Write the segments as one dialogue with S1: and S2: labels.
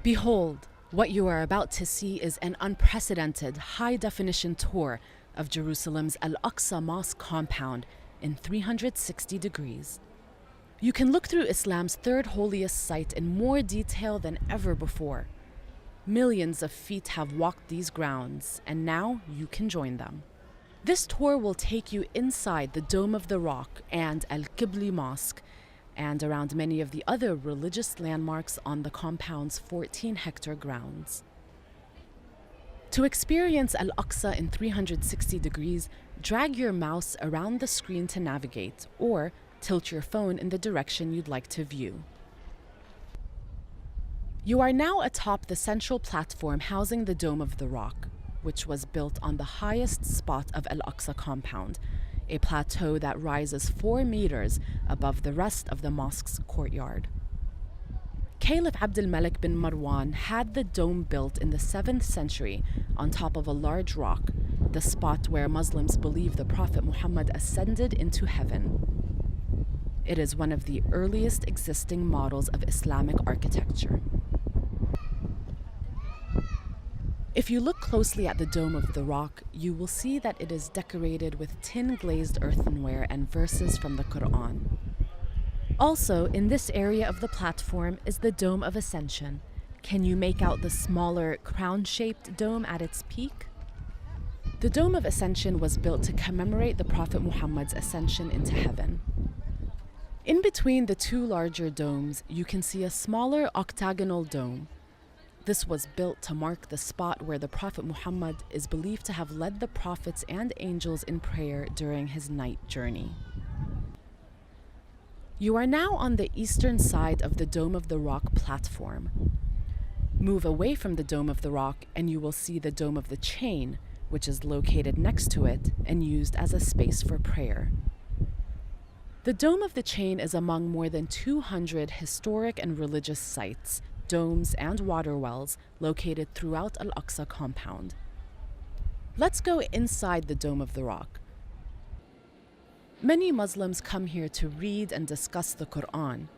S1: Behold, what you are about to see is an unprecedented high-definition tour of Jerusalem's Al-Aqsa Mosque compound in 360 degrees. You can look through Islam's third holiest site in more detail than ever before. Millions of feet have walked these grounds, and now you can join them. This tour will take you inside the Dome of the Rock and Al-Haram Mosque, and around many of the other religious landmarks on the compound's 14-hectare grounds. To experience Al-Aqsa in 360 degrees, drag your mouse around the screen to navigate, or tilt your phone in the direction you'd like to view. You are now atop the central platform housing the Dome of the Rock, which was built on the highest spot of Al-Aqsa compound, a plateau that rises 4 meters above the rest of the mosque's courtyard. Caliph Abdul Malik bin Marwan had the dome built in the 7th century on top of a large rock, the spot where Muslims believe the Prophet Muhammad ascended into heaven. It is one of the earliest existing models of Islamic architecture. If you look closely at the Dome of the Rock, you will see that it is decorated with tin-glazed earthenware and verses from the Quran. Also, in this area of the platform is the Dome of Ascension. Can you make out the smaller, crown-shaped dome at its peak? The Dome of Ascension was built to commemorate the Prophet Muhammad's ascension into heaven. In between the two larger domes, you can see a smaller octagonal dome. This was built to mark the spot where the Prophet Muhammad is believed to have led the prophets and angels in prayer during his night journey. You are now on the eastern side of the Dome of the Rock platform. Move away from the Dome of the Rock and you will see the Dome of the Chain, which is located next to it and used as a space for prayer. The Dome of the Chain is among more than 200 historic and religious sites, domes, and water wells located throughout Al-Aqsa compound. Let's go inside the Dome of the Rock. Many Muslims come here to read and discuss the Quran.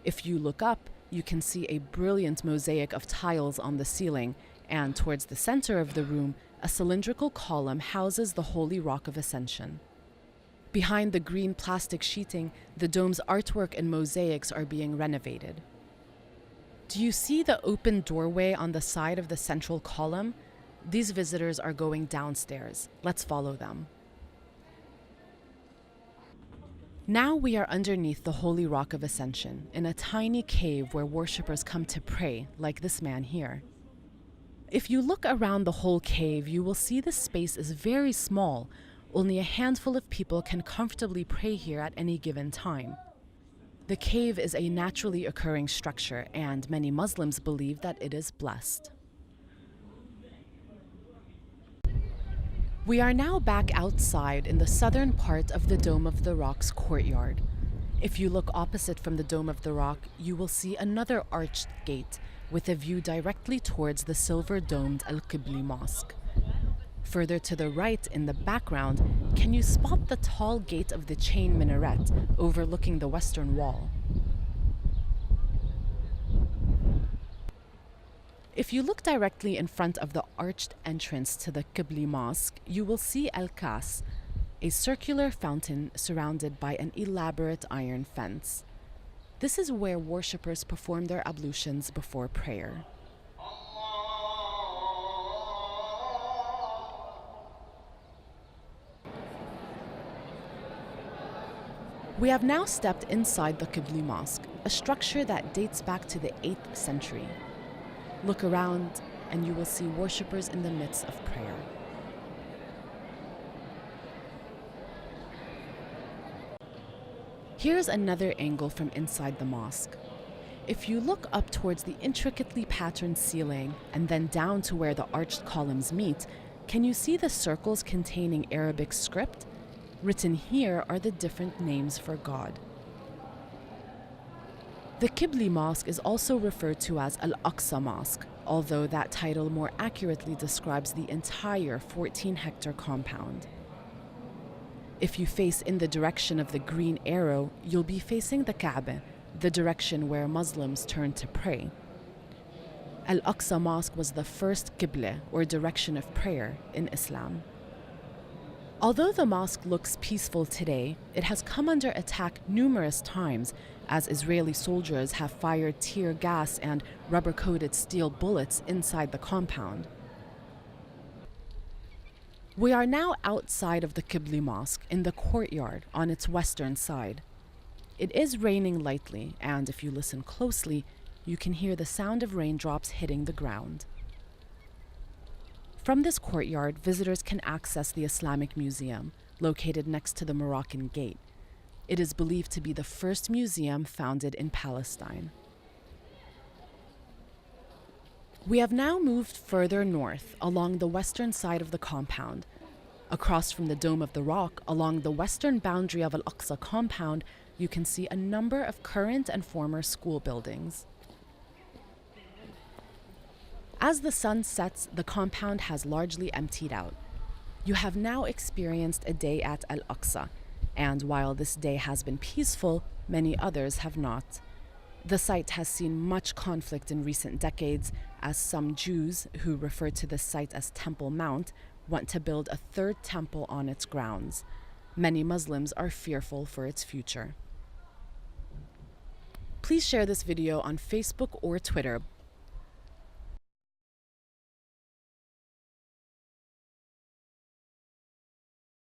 S1: If you look up, you can see a brilliant mosaic of tiles on the ceiling, and towards the center of the room, a cylindrical column houses the Holy Rock of Ascension. Behind the green plastic sheeting, the dome's artwork and mosaics are being renovated. Do you see the open doorway on the side of the central column? These visitors are going downstairs. Let's follow them. Now we are underneath the Holy Rock of Ascension, in a tiny cave where worshippers come to pray, like this man here. If you look around the whole cave, you will see the space is very small. Only a handful of people can comfortably pray here at any given time. The cave is a naturally occurring structure, and many Muslims believe that it is blessed. We are now back outside in the southern part of the Dome of the Rock's courtyard. If you look opposite from the Dome of the Rock, you will see another arched gate with a view directly towards the silver-domed Al-Haram Mosque. Further to the right in the background, can you spot the tall gate of the chain minaret overlooking the western wall? If you look directly in front of the arched entrance to the Al-Haram Mosque, you will see Al-Aqsa, a circular fountain surrounded by an elaborate iron fence. This is where worshippers perform their ablutions before prayer. We have now stepped inside the Al-Haram Mosque, a structure that dates back to the 8th century. Look around and you will see worshippers in the midst of prayer. Here's another angle from inside the mosque. If you look up towards the intricately patterned ceiling and then down to where the arched columns meet, can you see the circles containing Arabic script? Written here are the different names for God. The Al-Haram Mosque is also referred to as Al-Aqsa Mosque, although that title more accurately describes the entire 14-hectare compound. If you face in the direction of the green arrow, you'll be facing the Kaaba, the direction where Muslims turn to pray. Al-Aqsa Mosque was the first qibla, or direction of prayer, in Islam. Although the mosque looks peaceful today, it has come under attack numerous times as Israeli soldiers have fired tear gas and rubber-coated steel bullets inside the compound. We are now outside of the Qibli Mosque in the courtyard on its western side. It is raining lightly, and if you listen closely, you can hear the sound of raindrops hitting the ground. From this courtyard, visitors can access the Islamic Museum, located next to the Moroccan Gate. It is believed to be the first museum founded in Palestine. We have now moved further north along the western side of the compound. Across from the Dome of the Rock, along the western boundary of Al-Aqsa compound, you can see a number of current and former school buildings. As the sun sets, the compound has largely emptied out. You have now experienced a day at Al-Aqsa, and while this day has been peaceful, many others have not. The site has seen much conflict in recent decades, as some Jews, who refer to this site as Temple Mount, want to build a third temple on its grounds. Many Muslims are fearful for its future. Please share this video on Facebook or Twitter